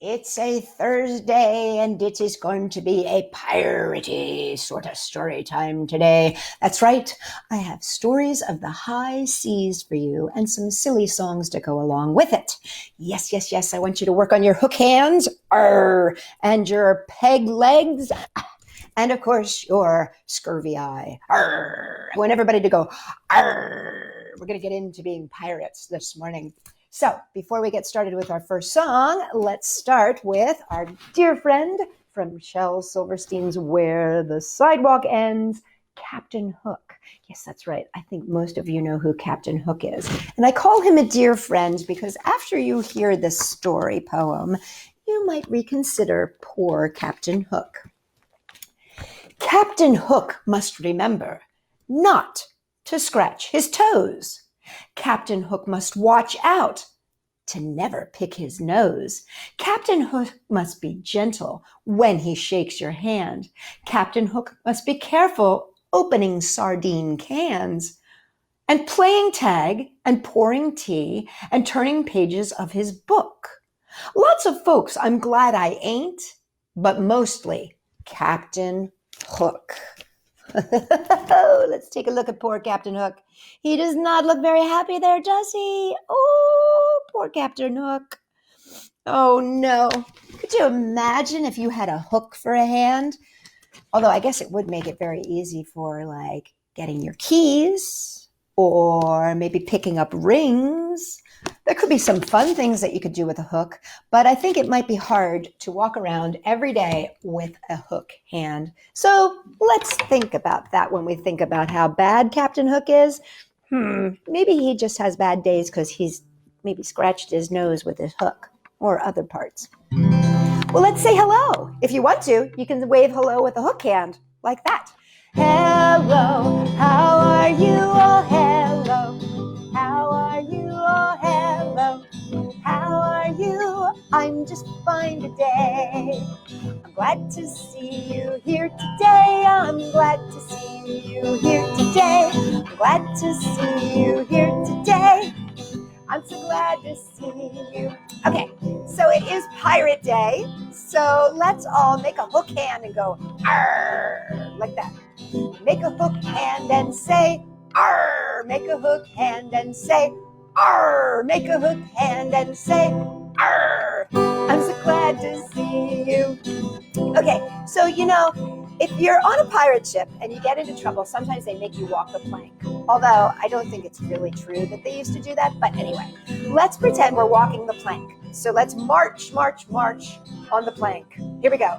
It's a Thursday, and it is going to be a piratey sort of story time today. That's right. I have stories of the high seas for you and some silly songs to go along with it. Yes, yes, yes. I want you to work on your hook hands, and your peg legs, and of course your scurvy eye. I want everybody to go, We're going to get into being pirates this morning. So before we get started with our first song, let's start with our dear friend from Shel Silverstein's Where the Sidewalk Ends, Captain Hook. Yes, that's right. I think most of you know who Captain Hook is. And I call him a dear friend because after you hear this story poem, you might reconsider poor Captain Hook. Captain Hook must remember not to scratch his toes. Captain Hook must watch out to never pick his nose. Captain Hook must be gentle when he shakes your hand. Captain Hook must be careful opening sardine cans and playing tag and pouring tea and turning pages of his book. Lots of folks I'm glad I ain't, but mostly Captain Hook. Let's take a look at poor Captain Hook. He does not look very happy there, does he? Oh, poor Captain Hook. Oh, no. Could you imagine if you had a hook for a hand? Although I guess it would make it very easy for, like, getting your keys or maybe picking up rings. There could be some fun things that you could do with a hook, but I think it might be hard to walk around every day with a hook hand. So let's think about that when we think about how bad Captain Hook is. Maybe he just has bad days because he's maybe scratched his nose with his hook or other parts. Well, let's say hello. If you want to, you can wave hello with a hook hand like that. Hello, how are you? Oh, hello. How are you? Oh, hello. How are you? I'm just fine today. I'm glad to see you here today. I'm glad to see you here today. I'm glad to see you here today. I'm so glad to see you. Okay, so it is Pirate Day. So let's all make a hook hand and go, arr, like that. Make a hook hand and say, arr. Make a hook hand and say, arr. Make a hook hand and say, arr. I'm so glad to see you. Okay, so if you're on a pirate ship and you get into trouble, sometimes they make you walk the plank. Although I don't think it's really true that they used to do that. But anyway, let's pretend we're walking the plank. So let's march, march, march on the plank. Here we go.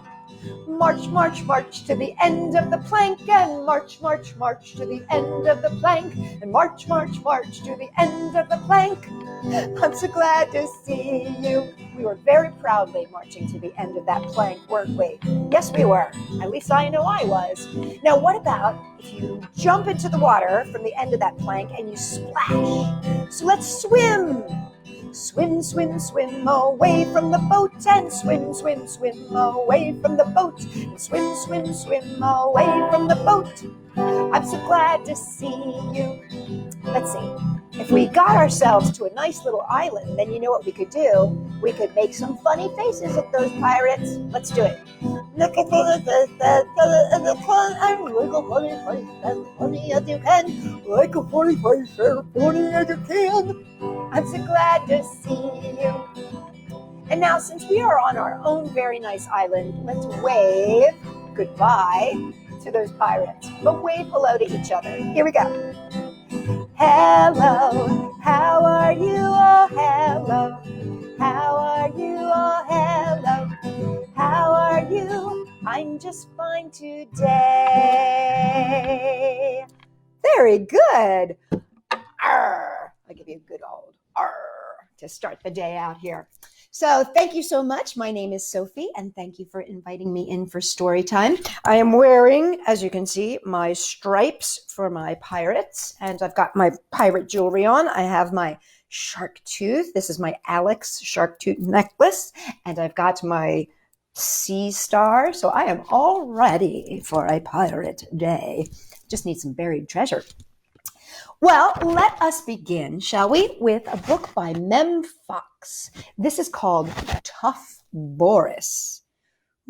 March, march, march to the end of the plank, and march, march, march to the end of the plank, and march, march, march to the end of the plank. I'm so glad to see you. We were very proudly marching to the end of that plank, weren't we? Yes, we were. At least I know I was. Now, what about if you jump into the water from the end of that plank and you splash? So let's swim. Swim, swim, swim away from the boat, and swim, swim, swim away from the boat, and swim, swim, swim away from the boat. I'm so glad to see you. Let's see. If we got ourselves to a nice little island, then you know what we could do? We could make some funny faces at those pirates. Let's do it. Look at the fun and make a funny face as funny as you can. Make a funny face as funny as you can. I'm so glad to see you. And now, since we are on our own very nice island, let's wave goodbye to those pirates. But wave hello to each other. Here we go. Hello, how are you? Oh, hello. How are you? Oh, hello. How are you? I'm just fine today. Very good. Arr. I'll give you a good old arr to start the day out here. So thank you so much. My name is Sophie, and thank you for inviting me in for story time. I am wearing, as you can see, my stripes for my pirates, and I've got my pirate jewelry on. I have my shark tooth. This is my Alex shark tooth necklace, and I've got my sea star. So I am all ready for a pirate day. Just need some buried treasure. Well, let us begin, shall we, with a book by Mem Fox. This is called Tough Boris.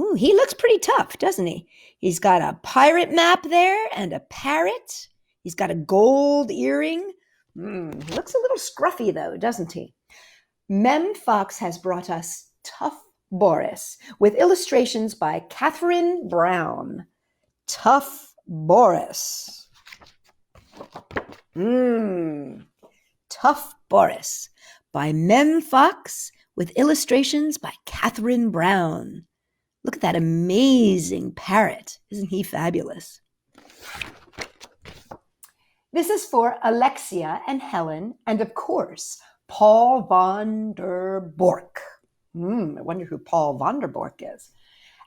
Ooh, he looks pretty tough, doesn't he? He's got a pirate map there and a parrot. He's got a gold earring. He looks a little scruffy, though, doesn't he? Mem Fox has brought us Tough Boris with illustrations by Karthryn Brown. Tough Boris. Tough Boris by Mem Fox with illustrations by Karthryn Brown. Look at that amazing parrot. Isn't he fabulous? This is for Alexia and Helen, and of course, Paul van der Bork. I wonder who Paul van der Bork is.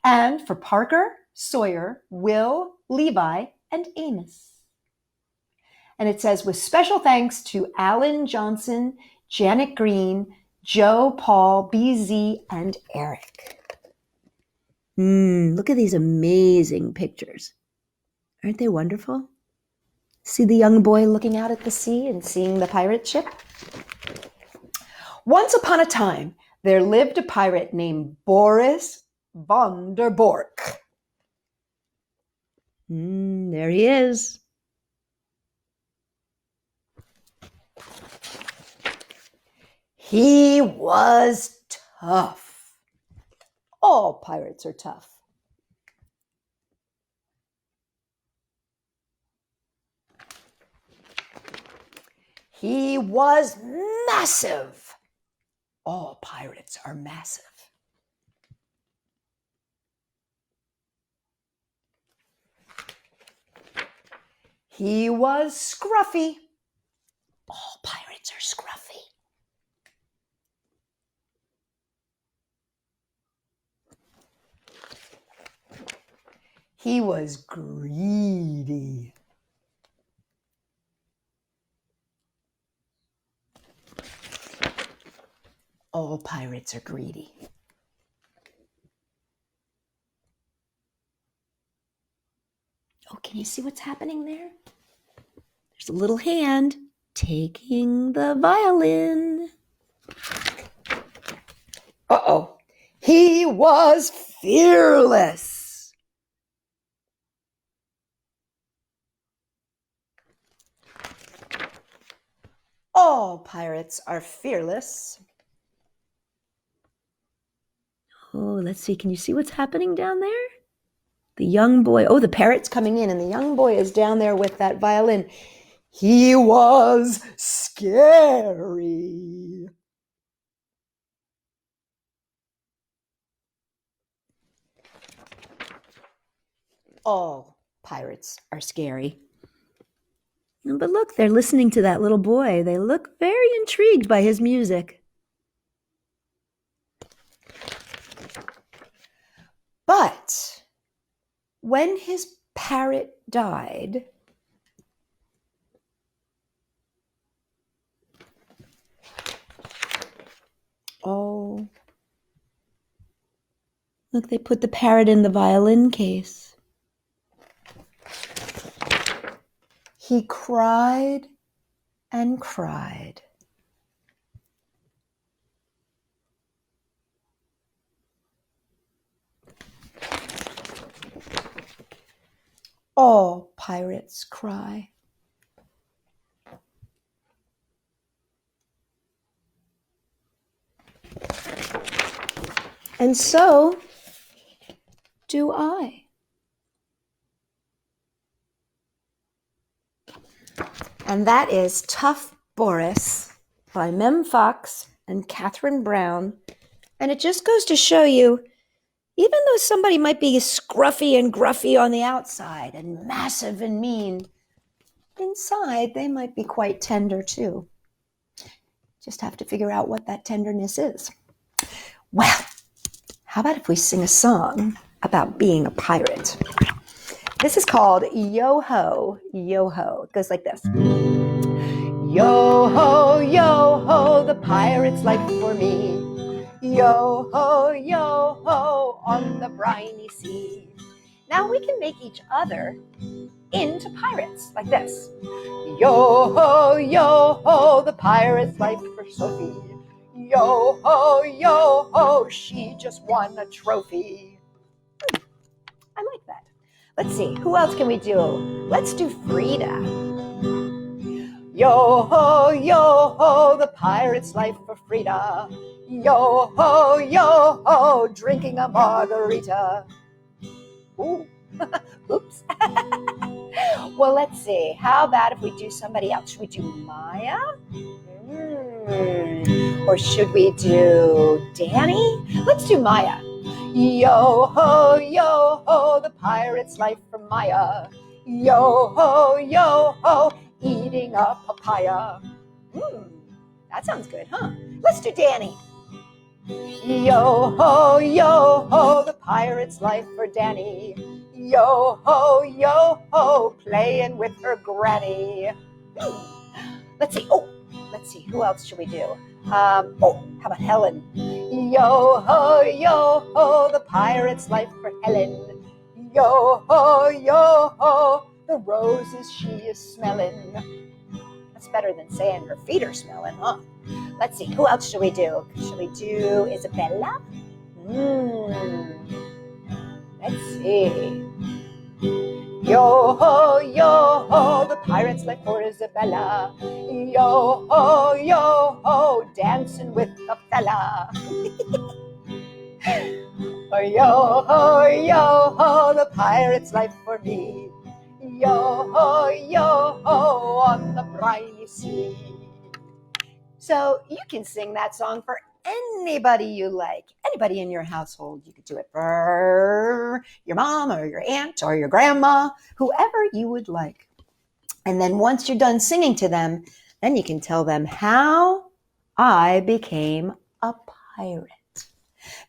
And for Parker, Sawyer, Will, Levi, and Amos. And it says, with special thanks to Alan Johnson, Janet Green, Joe, Paul, BZ, and Eric. Look at these amazing pictures. Aren't they wonderful? See the young boy looking out at the sea and seeing the pirate ship? Once upon a time, there lived a pirate named Boris van der Bork. There he is. He was tough. All pirates are tough. He was massive. All pirates are massive. He was scruffy. All pirates are scruffy. He was greedy. All pirates are greedy. Oh, can you see what's happening there? There's a little hand taking the violin. Uh-oh. He was fearless. All pirates are fearless. Oh, let's see. Can you see what's happening down there? The young boy. Oh, the parrot's coming in, and the young boy is down there with that violin. He was scary. All pirates are scary. But look, they're listening to that little boy. They look very intrigued by his music. But when his parrot died, oh, look, they put the parrot in the violin case. He cried and cried. All pirates cry. And so do I. And that is Tough Boris by Mem Fox and Karthryn Brown. And it just goes to show you, even though somebody might be scruffy and gruffy on the outside and massive and mean, inside they might be quite tender too. Just have to figure out what that tenderness is. Well, how about if we sing a song about being a pirate? This is called Yo-Ho, Yo-Ho. It goes like this. Yo-ho, yo-ho, the pirate's life for me. Yo-ho, yo-ho, on the briny sea. Now we can make each other into pirates, like this. Yo-ho, the pirate's life for Sophie. Yo-ho, she just won a trophy. I like that. Let's see, who else can we do? Let's do Frida. Yo-ho, the pirate's life for Frida. Yo-ho, drinking a margarita. Ooh, oops. Well, let's see. How about if we do somebody else? Should we do Maya? Or should we do Danny? Let's do Maya. Yo-ho, the pirate's life for Maya. Yo-ho, eating a papaya. That sounds good, huh? Let's do Danny. Yo-ho, the pirate's life for Danny. Yo-ho, playing with her granny. Let's see. Who else should we do? How about Helen? Yo-ho, the pirate's life for Helen. Yo-ho, the roses she is smelling. That's better than saying her feet are smelling, huh? Let's see, who else should we do? Should we do Isabella? Let's see. Yo-ho, the pirate's life for Isabella. Yo-ho, dancing with a fella. Yo-ho, the pirate's life for me. Yo-ho, on the briny sea. So you can sing that song for anybody you like, anybody in your household. You could do it for your mom or your aunt or your grandma, whoever you would like. And then once you're done singing to them, then you can tell them how I became a pirate.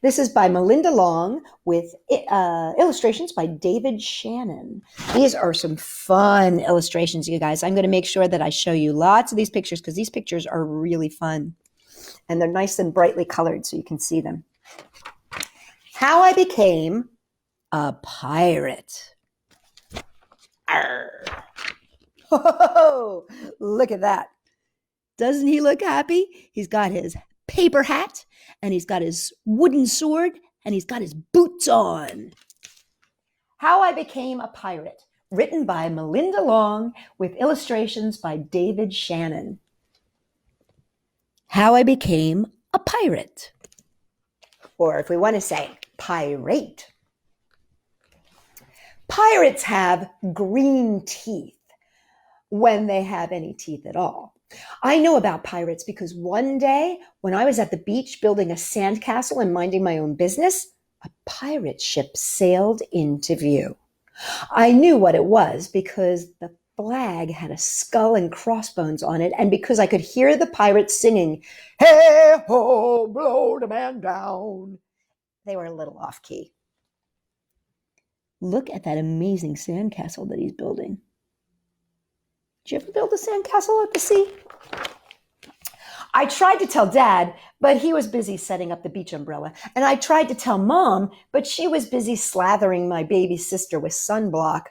This is by Melinda Long with illustrations by David Shannon. These are some fun illustrations, you guys. I'm going to make sure that I show you lots of these pictures because these pictures are really fun. And they're nice and brightly colored so you can see them. How I became a pirate. Arr. Oh, look at that. Doesn't he look happy? He's got his paper hat, and he's got his wooden sword, and he's got his boots on. How I Became a Pirate, written by Melinda Long with illustrations by David Shannon. How I Became a Pirate. Or if we want to say pirate. Pirates have green teeth when they have any teeth at all. I know about pirates because one day when I was at the beach building a sandcastle and minding my own business, a pirate ship sailed into view. I knew what it was because the flag had a skull and crossbones on it, and because I could hear the pirates singing, "Hey ho, blow the man down." They were a little off key. Look at that amazing sandcastle that he's building. Did you ever build a sandcastle at the sea? I tried to tell Dad, but he was busy setting up the beach umbrella. And I tried to tell Mom, but she was busy slathering my baby sister with sunblock.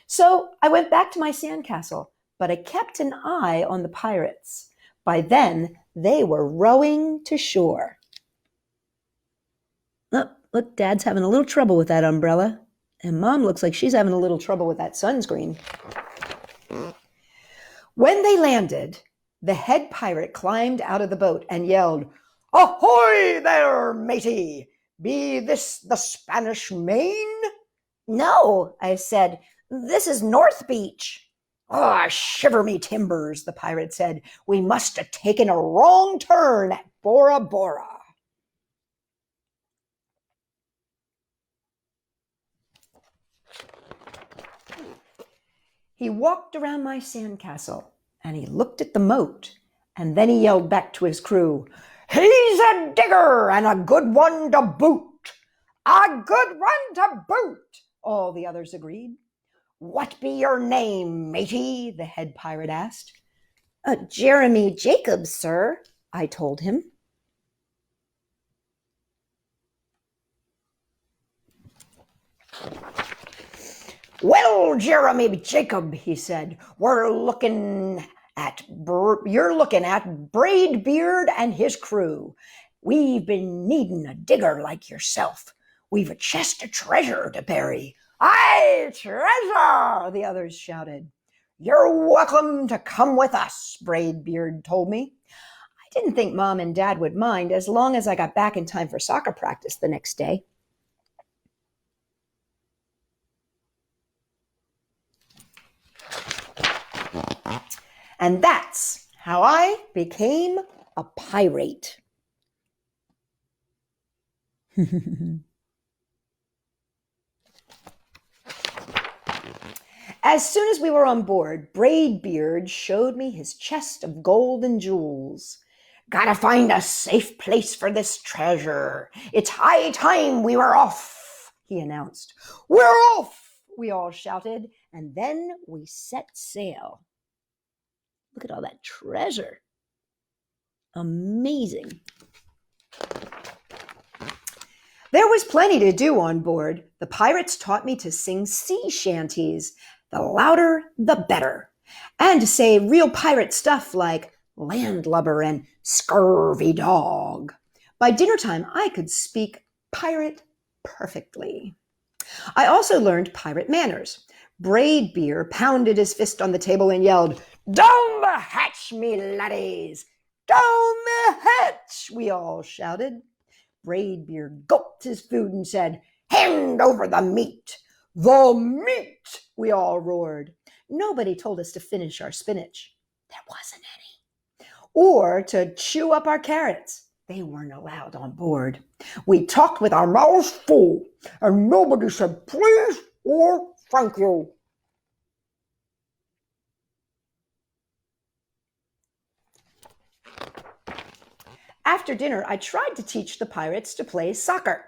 So I went back to my sandcastle, but I kept an eye on the pirates. By then, they were rowing to shore. Oh, look, Dad's having a little trouble with that umbrella. And Mom looks like she's having a little trouble with that sunscreen. When they landed, the head pirate climbed out of the boat and yelled, "Ahoy there, matey! Be this the Spanish Main?" "No," I said, "this is North Beach." "Ah, shiver me timbers," the pirate said. "We must have taken a wrong turn at Bora Bora." He walked around my sandcastle and he looked at the moat, and then he yelled back to his crew, "He's a digger and a good one to boot." "A good one to boot," all the others agreed. "What be your name, matey?" the head pirate asked. "Jeremy Jacobs, sir," I told him. Well, Jeremy Jacob, he said, you're looking at Braid Beard and his crew. We've been needing a digger like yourself. We've a chest of treasure to bury. Aye, treasure, the others shouted. You're welcome to come with us, Braid Beard told me. I didn't think Mom and Dad would mind as long as I got back in time for soccer practice the next day. And that's how I became a pirate. As soon as we were on board, Braid Beard showed me his chest of gold and jewels. Gotta find a safe place for this treasure. It's high time we were off, he announced. We're off, we all shouted, and then we set sail. Look at all that treasure. Amazing. There was plenty to do on board. The pirates taught me to sing sea shanties. The louder, the better. And to say real pirate stuff like landlubber and scurvy dog. By dinner time, I could speak pirate perfectly. I also learned pirate manners. Braid Beard pounded his fist on the table and yelled, Down the hatch, me laddies! Down the hatch, we all shouted. Braid Beard gulped his food and said, Hand over the meat! The meat! We all roared. Nobody told us to finish our spinach. There wasn't any. Or to chew up our carrots. They weren't allowed on board. We talked with our mouths full, and nobody said please or thank you. After dinner, I tried to teach the pirates to play soccer.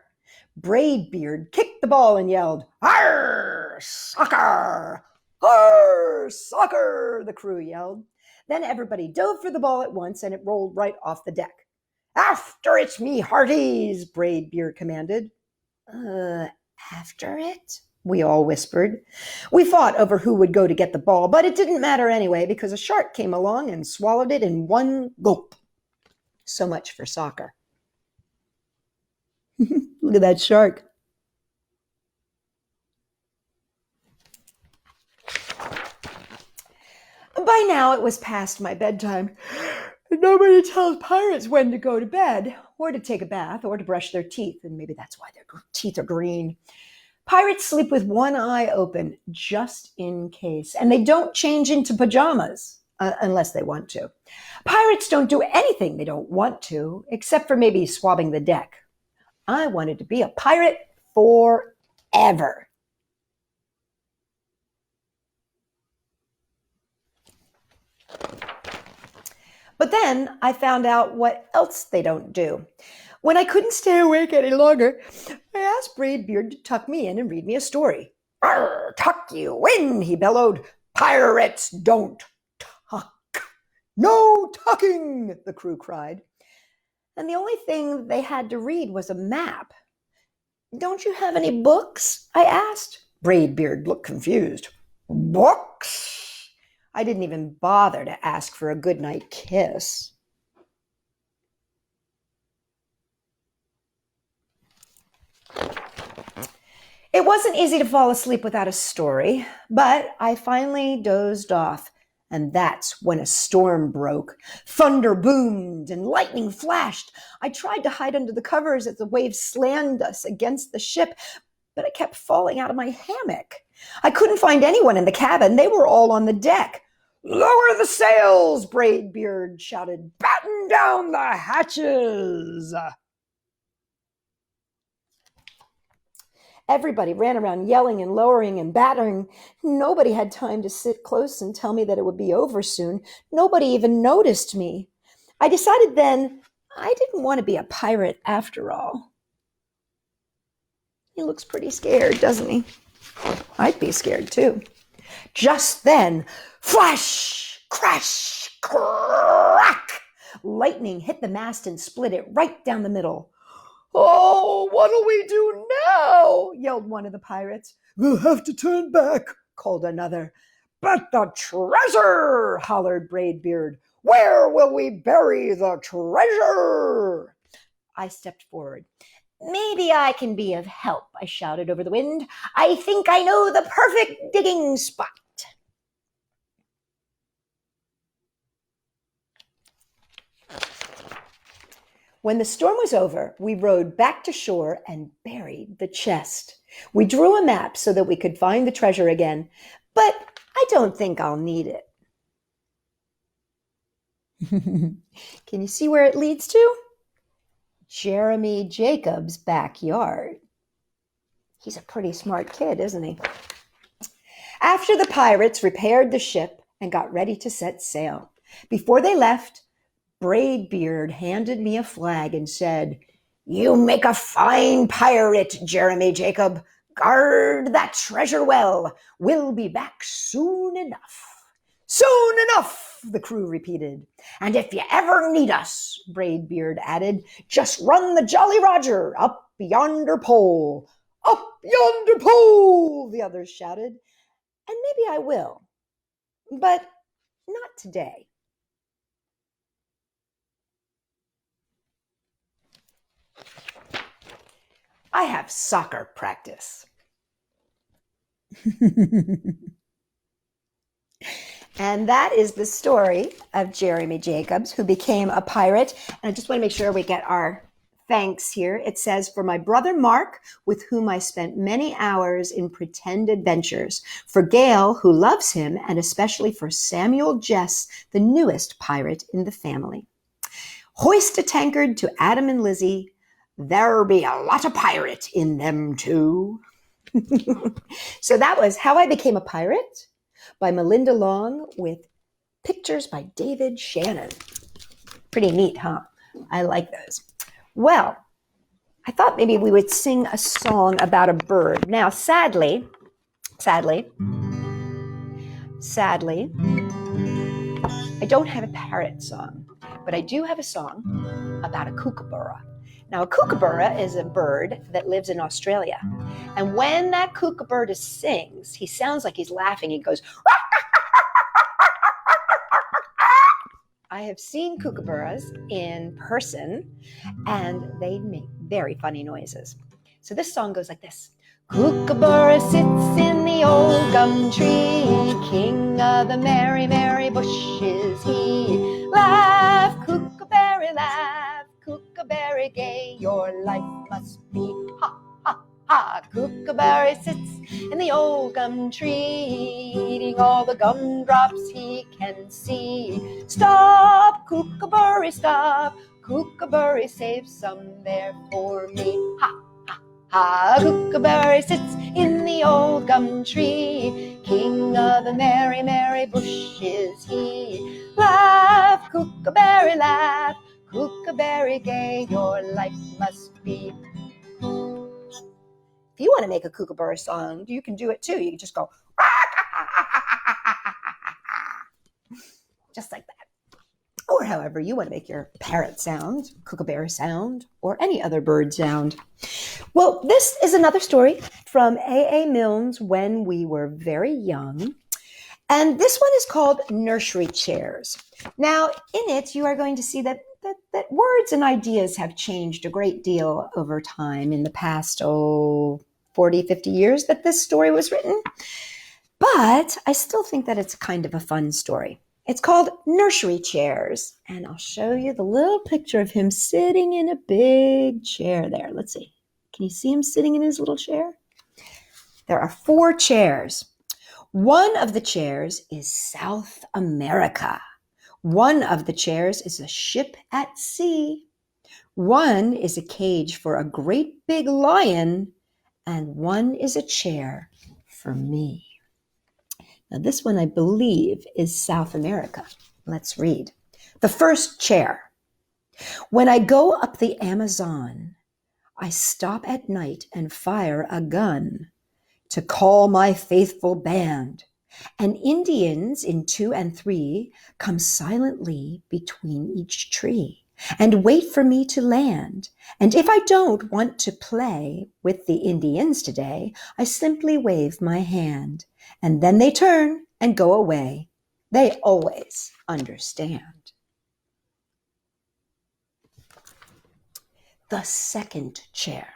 Braid Beard kicked the ball and yelled, Arr, soccer! Arr, soccer! The crew yelled. Then everybody dove for the ball at once, and it rolled right off the deck. After it, me hearties, Braid Beard commanded. After it? We all whispered. We fought over who would go to get the ball, but it didn't matter anyway because a shark came along and swallowed it in one gulp. So much for soccer. Look at that shark. By now it was past my bedtime. Nobody tells pirates when to go to bed, or to take a bath, or to brush their teeth, and maybe that's why their teeth are green. Pirates sleep with one eye open, just in case, and they don't change into pajamas, unless they want to. Pirates don't do anything they don't want to, except for maybe swabbing the deck. I wanted to be a pirate forever. But then I found out what else they don't do. When I couldn't stay awake any longer, I asked Braid Beard to tuck me in and read me a story. Arr, tuck you in, he bellowed. Pirates don't tuck. No tucking, the crew cried. And the only thing they had to read was a map. Don't you have any books? I asked. Braid Beard looked confused. Books? I didn't even bother to ask for a goodnight kiss. It wasn't easy to fall asleep without a story, but I finally dozed off, and that's when a storm broke. Thunder boomed and lightning flashed. I tried to hide under the covers as the waves slammed us against the ship, but I kept falling out of my hammock. I couldn't find anyone in the cabin. They were all on the deck. Lower the sails, Braid Beard shouted. Batten down the hatches. Everybody ran around yelling and lowering and battering. Nobody had time to sit close and tell me that it would be over soon. Nobody even noticed me. I decided then I didn't want to be a pirate after all. He looks pretty scared, doesn't he? I'd be scared too. Just then, flash, crash, crack! Lightning hit the mast and split it right down the middle. "Oh, what'll we do now?" yelled one of the pirates. "We'll have to turn back," called another. "But the treasure!" hollered Braidbeard. "Where will we bury the treasure?" I stepped forward. "Maybe I can be of help," I shouted over the wind. "I think I know the perfect digging spot." When the storm was over, we rowed back to shore and buried the chest. We drew a map so that we could find the treasure again, but I don't think I'll need it. Can you see where it leads to? Jeremy Jacobs' backyard. He's a pretty smart kid, isn't he? After the pirates repaired the ship and got ready to set sail, before they left, Braidbeard handed me a flag and said, "You make a fine pirate, Jeremy Jacob. Guard that treasure well. We'll be back soon enough." "Soon enough," the crew repeated. "And if you ever need us," Braidbeard added, "just run the Jolly Roger up yonder pole." "Up yonder pole," the others shouted. And maybe I will, but not today. I have soccer practice. And that is the story of Jeremy Jacobs, who became a pirate. And I just want to make sure we get our thanks here. It says, "For my brother Mark, with whom I spent many hours in pretend adventures. For Gail, who loves him, and especially for Samuel Jess, the newest pirate in the family. Hoist a tankard to Adam and Lizzie. There be a lot of pirate in them too." So that was How I Became a Pirate by Melinda Long, with pictures by David Shannon. Pretty neat, huh? I like those. Well, I thought maybe we would sing a song about a bird. Now, sadly, I don't have a parrot song, but I do have a song about a kookaburra. Now, a kookaburra is a bird that lives in Australia. And when that kookaburra sings, he sounds like he's laughing. He goes, I have seen kookaburras in person, and they make very funny noises. So this song goes like this. Kookaburra sits in the old gum tree, king of the merry, merry bushes he. Laugh, kookaburra, laugh, kookaburra gay, your life must be ha, ha, ha. Kookaburra sits in the old gum tree, eating all the gumdrops he can see. Stop, kookaburra, stop, kookaburra, save some there for me. Ha, ha, ha. Kookaburra sits in the old gum tree, king of the merry, merry bushes he. Laugh, kookaburra, laugh, kookaburra gay, your life must be. If you want to make a kookaburra song, you can do it too. You can just go, just like that. Or however you want to make your parrot sound, kookaburra sound, or any other bird sound. Well, this is another story from A.A. Milne's When We Were Very Young. And this one is called Nursery Chairs. Now, in it, you are going to see that words and ideas have changed a great deal over time in the past, 40, 50 years that this story was written. But I still think that it's kind of a fun story. It's called Nursery Chairs, and I'll show you the little picture of him sitting in a big chair there. Let's see. Can you see him sitting in his little chair? There are 4 chairs. One of the chairs is South America. One of the chairs is a ship at sea. One is a cage for a great big lion, and one is a chair for me. Now, this one, I believe, is South America. Let's read. The first chair. When I go up the Amazon, I stop at night and fire a gun to call my faithful band. And Indians in 2 and 3 come silently between each tree. and wait for me to land. And if I don't want to play with the Indians today, I simply wave my hand. And then they turn and go away. They always understand. The second chair.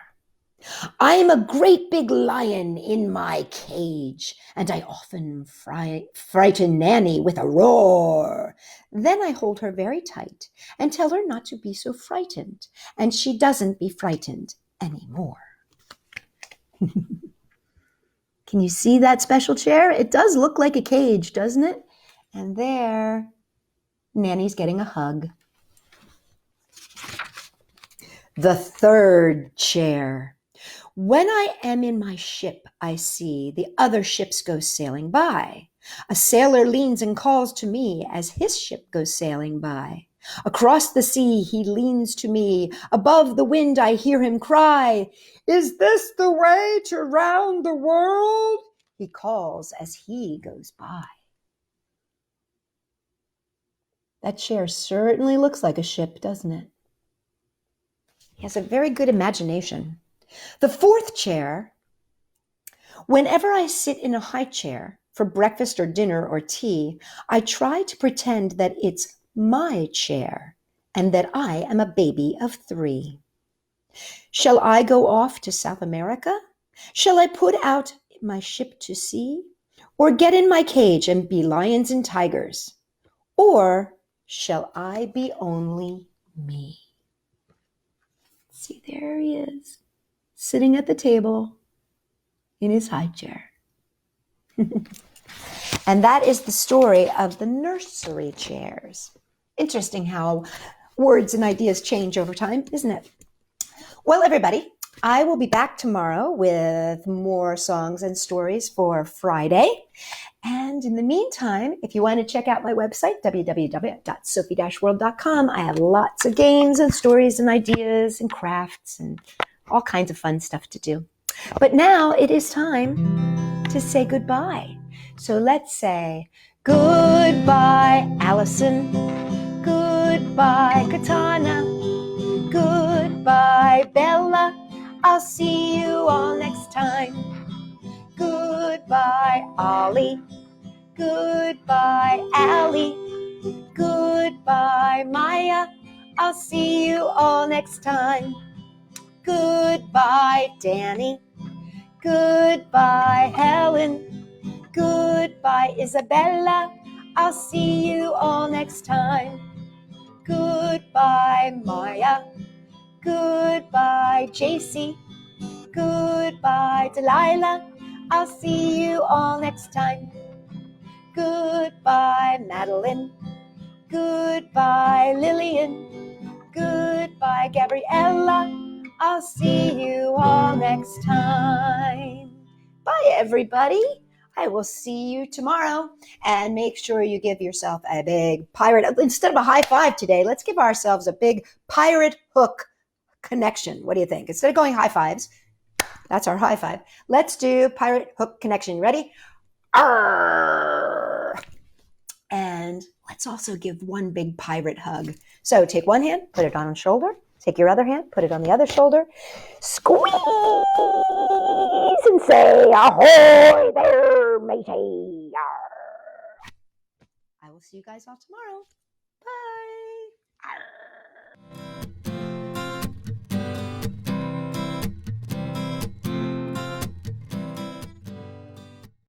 I'm a great big lion in my cage, and I often frighten Nanny with a roar. Then I hold her very tight and tell her not to be so frightened, and she doesn't be frightened anymore. Can you see that special chair? It does look like a cage, doesn't it? And there, Nanny's getting a hug. The third chair. When I am in my ship, I see the other ships go sailing by. A sailor leans and calls to me as his ship goes sailing by. Across the sea he leans to me. Above the wind I hear him cry, "Is this the way to round the world?" He calls as he goes by. That chair certainly looks like a ship, doesn't it? He has a very good imagination. The fourth chair. Whenever I sit in a high chair for breakfast or dinner or tea, I try to pretend that it's my chair and that I am a baby of 3. Shall I go off to South America? Shall I put out my ship to sea? Or get in my cage and be lions and tigers? Or shall I be only me? See, there he is, sitting at the table in his high chair. And that is the story of the nursery chairs. Interesting how words and ideas change over time, isn't it? Well, everybody, I will be back tomorrow with more songs and stories for Friday. And in the meantime, if you want to check out my website, www.sophie-world.com, I have lots of games and stories and ideas and crafts and all kinds of fun stuff to do. But now it is time to say goodbye. So let's say goodbye, Allison. Goodbye, Katana. Goodbye, Bella. I'll see you all next time. Goodbye, Ollie. Goodbye, Allie. Goodbye, Maya. I'll see you all next time. Goodbye, Danny. Goodbye, Helen. Goodbye, Isabella. I'll see you all next time. Goodbye, Maya. Goodbye, JC. Goodbye, Delilah. I'll see you all next time. Goodbye, Madeline. Goodbye, Lillian. Goodbye, Gabriella. I'll see you all next time. Bye, everybody. I will see you tomorrow. And make sure you give yourself a big pirate. Instead of a high five today, let's give ourselves a big pirate hook connection. What do you think? Instead of going high fives, that's our high five. Let's do pirate hook connection. Ready? Arr! And let's also give one big pirate hug. So take one hand, put it on one shoulder. Take your other hand, put it on the other shoulder. Squeeze and say, "Ahoy there, matey." Arr! I will see you guys all tomorrow.